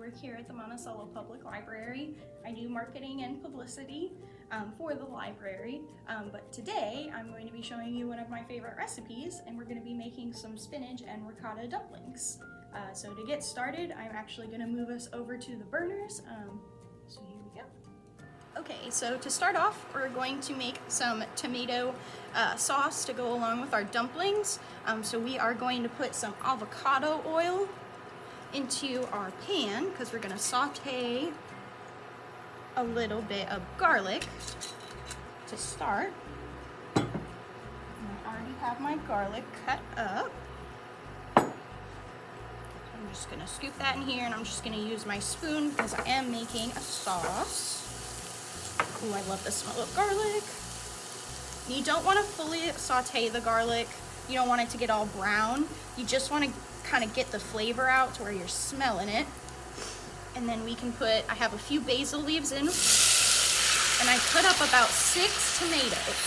work here at the Monticello Public Library. I do marketing and publicity for the library, but today I'm going to be showing you one of my favorite recipes, and we're going to be making some spinach and ricotta dumplings. So to get started, I'm actually going to move us over to the burners. So here we go. Okay, so to start off, we're going to make some tomato sauce to go along with our dumplings. So we are going to put some avocado oil into our pan because we're going to saute a little bit of garlic to start. And I already have my garlic cut up. So I'm just going to scoop that in here, and I'm just going to use my spoon because I am making a sauce. Ooh, I love the smell of garlic. You don't want to fully saute the garlic. You don't want it to get all brown. You just want to kind of get the flavor out to where you're smelling it. And then we can put, I have a few basil leaves in, and I cut up about 6 tomatoes.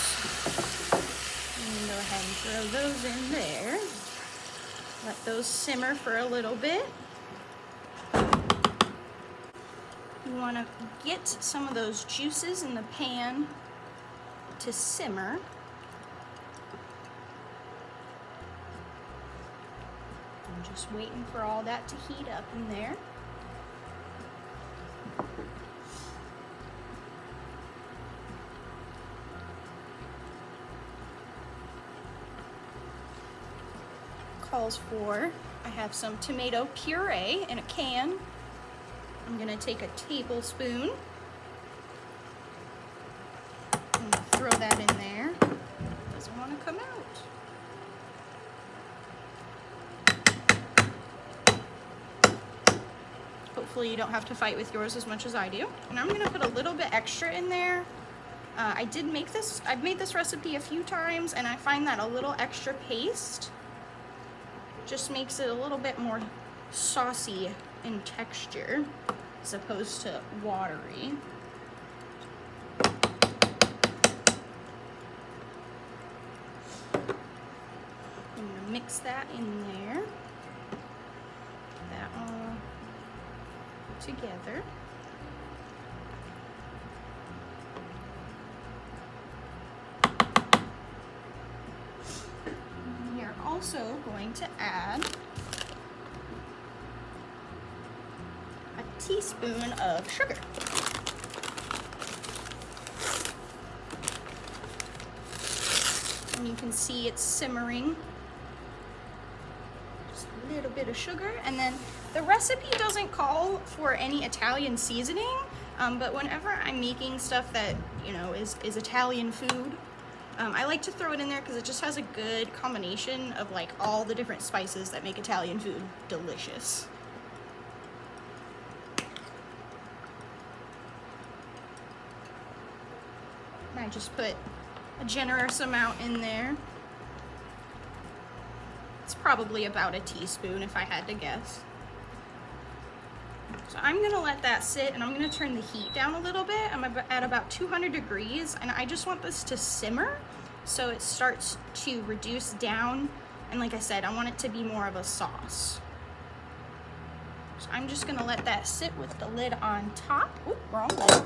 And go ahead and throw those in there. Let those simmer for a little bit. You want to get some of those juices in the pan to simmer. I'm just waiting for all that to heat up in there. Calls for, I have some tomato puree in a can. I'm gonna take a tablespoon and throw that in there. Doesn't want to come out. Hopefully you don't have to fight with yours as much as I do. And I'm gonna put a little bit extra in there. I've made this recipe a few times, and I find that a little extra paste just makes it a little bit more saucy in texture as opposed to watery. I'm gonna mix that in there. Put that all together. We are also going to add a teaspoon of sugar. And you can see it's simmering. Just a little bit of sugar. And then the recipe doesn't call for any Italian seasoning, but whenever I'm making stuff that, you know, is Italian food, I like to throw it in there because it just has a good combination of like all the different spices that make Italian food delicious. And I just put a generous amount in there. It's probably about a teaspoon if I had to guess. So I'm gonna let that sit, and I'm gonna turn the heat down a little bit. I'm at about 200 degrees, and I just want this to simmer so it starts to reduce down. And like I said, I want it to be more of a sauce. So I'm just gonna let that sit with the lid on top. Oop, wrong lid.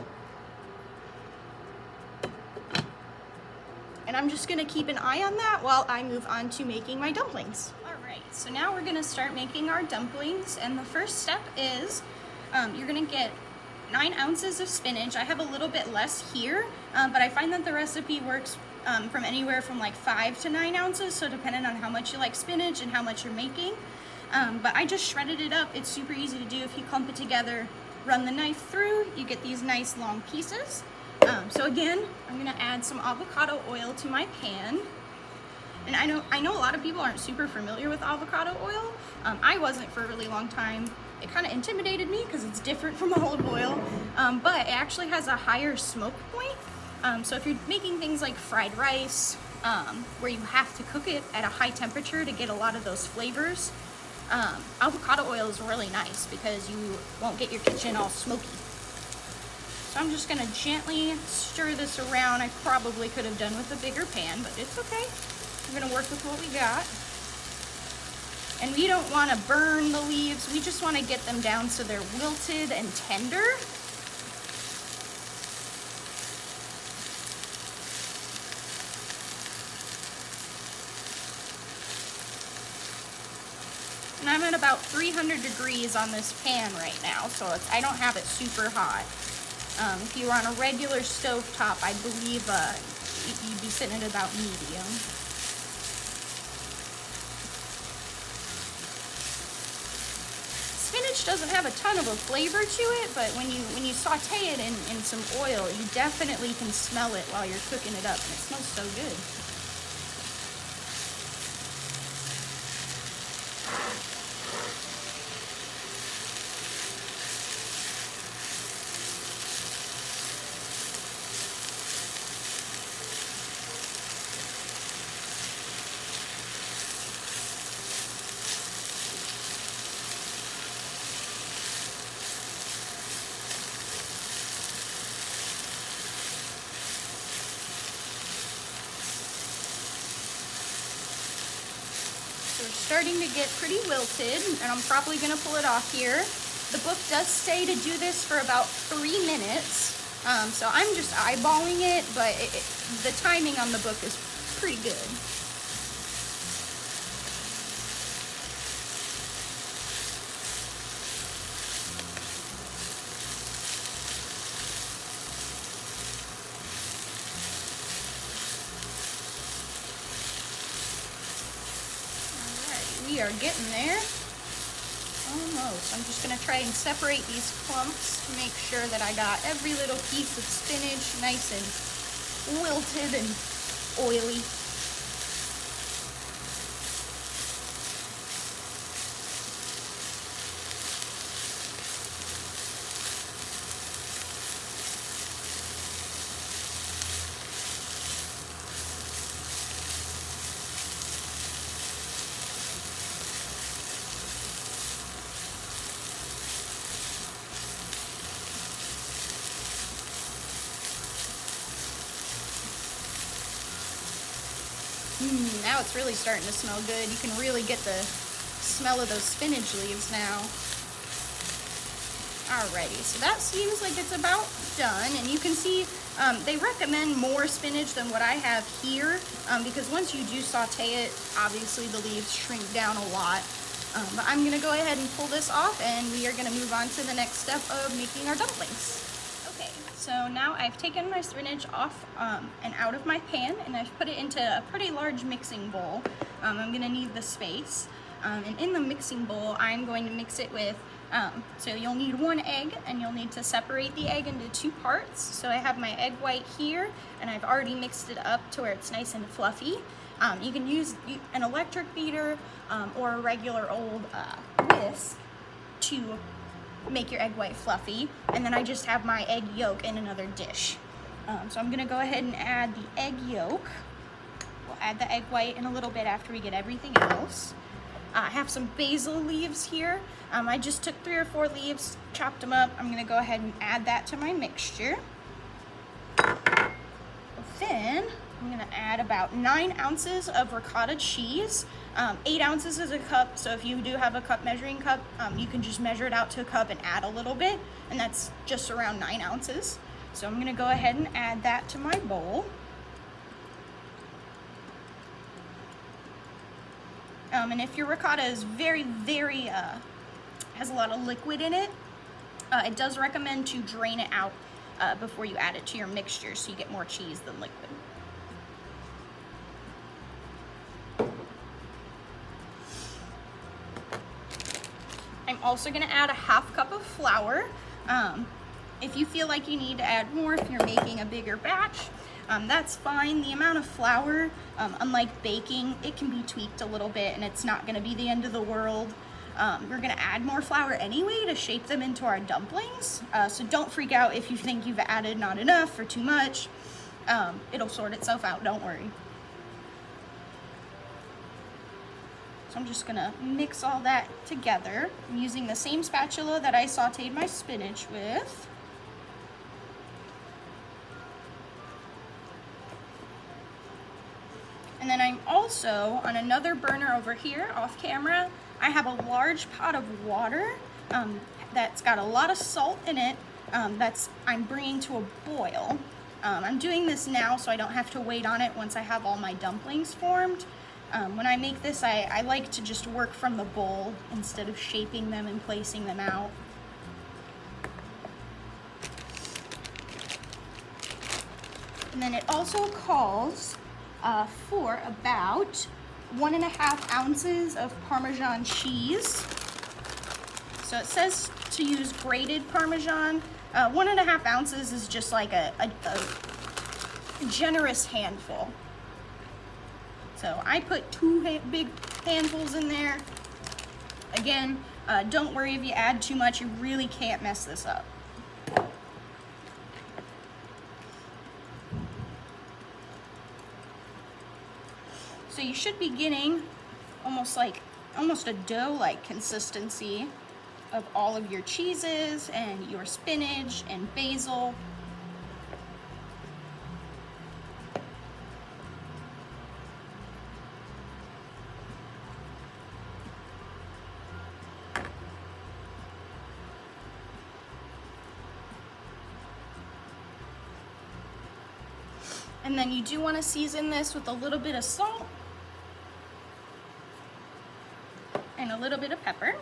And I'm just gonna keep an eye on that while I move on to making my dumplings. All right, so now we're gonna start making our dumplings, and the first step is you're gonna get 9 ounces of spinach. I have a little bit less here, but I find that the recipe works from anywhere from like 5 to 9 ounces, so depending on how much you like spinach and how much you're making. But I just shredded it up. It's super easy to do. If you clump it together, run the knife through, you get these nice long pieces. So again, I'm gonna add some avocado oil to my pan. And I know a lot of people aren't super familiar with avocado oil. I wasn't for a really long time. It kind of intimidated me because it's different from olive oil, but it actually has a higher smoke point. So if you're making things like fried rice, where you have to cook it at a high temperature to get a lot of those flavors, avocado oil is really nice because you won't get your kitchen all smoky. So I'm just gonna gently stir this around. I probably could have done with a bigger pan, but it's okay. We're gonna work with what we got. And we don't want to burn the leaves, we just want to get them down so they're wilted and tender. And I'm at about 300 degrees on this pan right now, so I don't have it super hot. If you were on a regular stove top, I believe you'd be sitting at about medium. Spinach doesn't have a ton of a flavor to it, but when you saute it in some oil, you definitely can smell it while you're cooking it up, and it smells so good. We're starting to get pretty wilted, and I'm probably going to pull it off here. The book does say to do this for about 3 minutes, so I'm just eyeballing it, but the timing on the book is pretty good. We are getting there. Almost. I'm just going to try and separate these clumps to make sure that I got every little piece of spinach nice and wilted and oily. Now it's really starting to smell good. You can really get the smell of those spinach leaves now. Alrighty, so that seems like it's about done, and you can see they recommend more spinach than what I have here, because once you do saute it, obviously the leaves shrink down a lot. But I'm gonna go ahead and pull this off, and we are gonna move on to the next step of making our dumplings. So now I've taken my spinach off and out of my pan, and I've put it into a pretty large mixing bowl. I'm gonna need the space. And in the mixing bowl, I'm going to mix it with, so you'll need 1 egg, and you'll need to separate the egg into 2 parts. So I have my egg white here, and I've already mixed it up to where it's nice and fluffy. You can use an electric beater or a regular old whisk to make your egg white fluffy, and then I just have my egg yolk in another dish. So I'm gonna go ahead and add the egg yolk. We'll add the egg white in a little bit after we get everything else. I have some basil leaves here. I just took 3 or 4 leaves, chopped them up. I'm gonna go ahead and add that to my mixture. Then I'm gonna add about 9 ounces of ricotta cheese. 8 ounces is a cup, so if you do have a cup measuring cup, you can just measure it out to a cup and add a little bit, and that's just around 9 ounces. So I'm gonna go ahead and add that to my bowl. And if your ricotta is very, has a lot of liquid in it, it does recommend to drain it out before you add it to your mixture, so you get more cheese than liquid. I'm also going to add a 1/2 cup of flour. If you feel like you need to add more, if you're making a bigger batch, that's fine. The amount of flour, unlike baking, it can be tweaked a little bit, and it's not going to be the end of the world. We're going to add more flour anyway to shape them into our dumplings, so don't freak out if you think you've added not enough or too much. It'll sort itself out, don't worry. So I'm just gonna mix all that together. I'm using the same spatula that I sauteed my spinach with. And then I'm also, on another burner over here, off camera, I have a large pot of water that's got a lot of salt in it I'm bringing to a boil. I'm doing this now so I don't have to wait on it once I have all my dumplings formed. When I make this, I like to just work from the bowl instead of shaping them and placing them out. And then it also calls for about 1.5 ounces of Parmesan cheese. So it says to use grated Parmesan. 1.5 ounces is just like a generous handful. So I put 2 big handfuls in there. Again, don't worry if you add too much, you really can't mess this up. So you should be getting almost a dough-like consistency of all of your cheeses and your spinach and basil. And then you do want to season this with a little bit of salt and a little bit of pepper.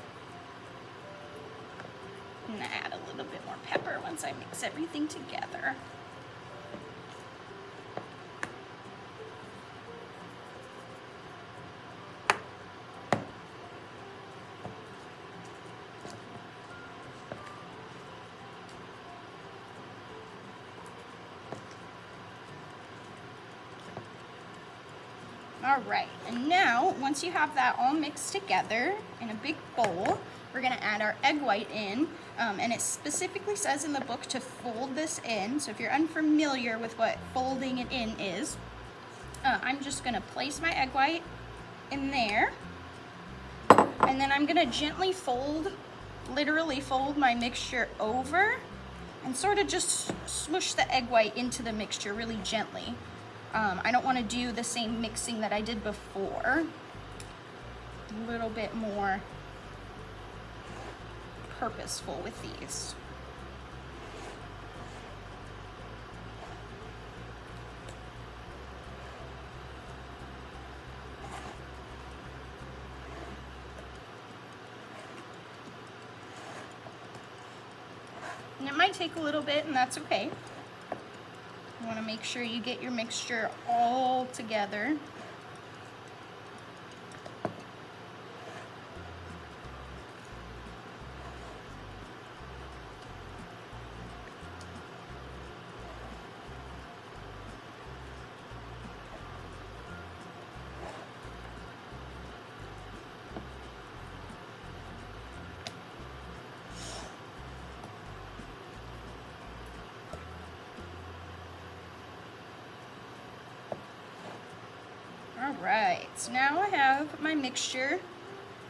I'm going to add a little bit more pepper once I mix everything together. All right, and now once you have that all mixed together in a big bowl, we're gonna add our egg white in, and it specifically says in the book to fold this in. So if you're unfamiliar with what folding it in is, I'm just gonna place my egg white in there, and then I'm gonna gently literally fold my mixture over and sort of just swoosh the egg white into the mixture really gently. I don't want to do the same mixing that I did before. A little bit more purposeful with these. And it might take a little bit, and that's okay. You want to make sure you get your mixture all together. All right, so now I have my mixture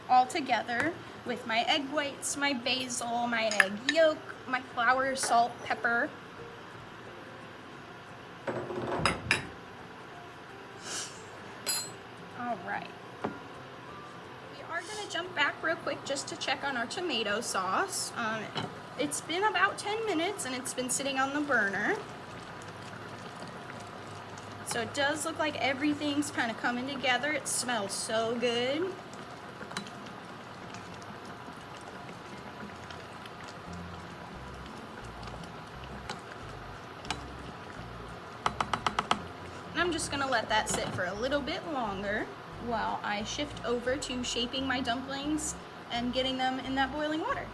all together with my egg whites, my basil, my egg yolk, my flour, salt, pepper. All right. We are gonna jump back real quick just to check on our tomato sauce. It's been about 10 minutes and it's been sitting on the burner. So it does look like everything's kind of coming together. It smells so good. And I'm just gonna let that sit for a little bit longer while I shift over to shaping my dumplings and getting them in that boiling water.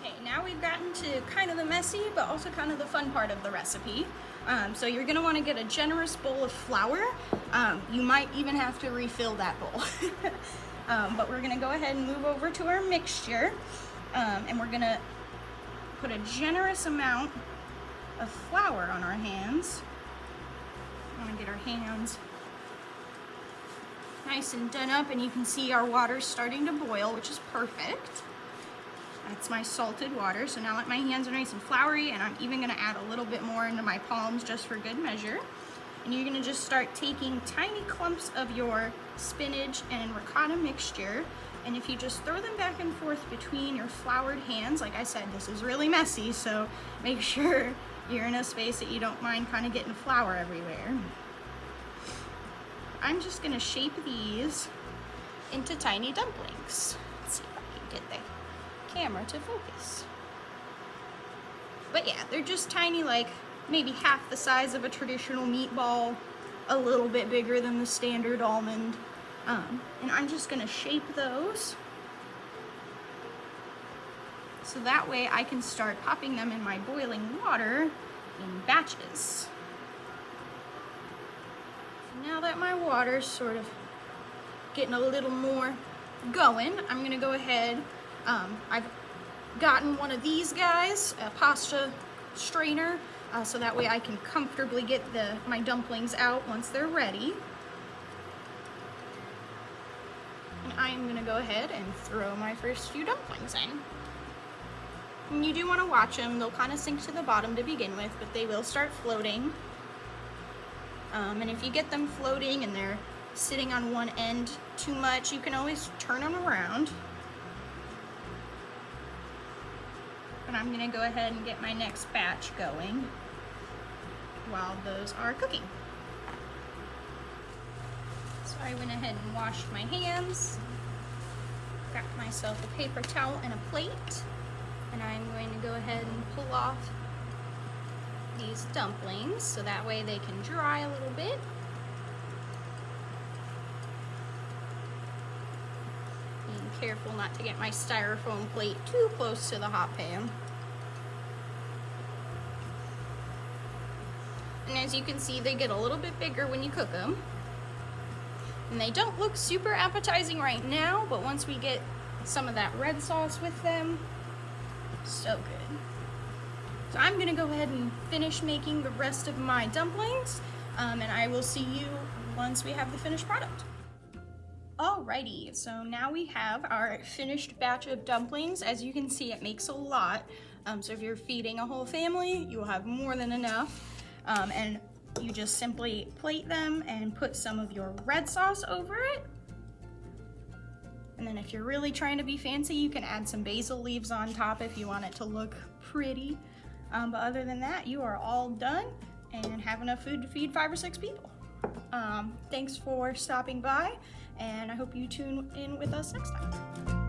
Okay, now we've gotten to kind of the messy, but also kind of the fun part of the recipe. So you're gonna wanna get a generous bowl of flour. You might even have to refill that bowl. But we're gonna go ahead and move over to our mixture. And we're gonna put a generous amount of flour on our hands. I wanna get our hands nice and done up, and you can see our water's starting to boil, which is perfect. That's my salted water. So now that my hands are nice and floury, and I'm even gonna add a little bit more into my palms just for good measure. And you're gonna just start taking tiny clumps of your spinach and ricotta mixture And if you just throw them back and forth between your floured hands, like I said, this is really messy, so make sure you're in a space that you don't mind kind of getting flour everywhere. I'm just gonna shape these into tiny dumplings. Let's see if I can get the camera to focus. But yeah, they're just tiny, like maybe half the size of a traditional meatball, a little bit bigger than the standard almond. And I'm just gonna shape those so that way I can start popping them in my boiling water in batches. Now that my water's sort of getting a little more going, I'm gonna go ahead, I've gotten one of these guys, a pasta strainer, so that way I can comfortably get my dumplings out once they're ready. And I'm gonna go ahead and throw my first few dumplings in. And you do wanna watch them, they'll kind of sink to the bottom to begin with, but they will start floating. And if you get them floating and they're sitting on one end too much, you can always turn them around. And I'm gonna go ahead and get my next batch going while those are cooking. So I went ahead and washed my hands, got myself a paper towel and a plate, and I'm going to go ahead and pull off these dumplings so that way they can dry a little bit. Being careful not to get my styrofoam plate too close to the hot pan. And as you can see, they get a little bit bigger when you cook them. And they don't look super appetizing right now, but once we get some of that red sauce with them, so good. So I'm gonna go ahead and finish making the rest of my dumplings, and I will see you once we have the finished product. Alrighty, so now we have our finished batch of dumplings. As you can see, it makes a lot. So if you're feeding a whole family, you will have more than enough. And you just simply plate them and put some of your red sauce over it. And then if you're really trying to be fancy, you can add some basil leaves on top if you want it to look pretty. But other than that, you are all done and have enough food to feed 5 or 6 people. Thanks for stopping by, and I hope you tune in with us next time.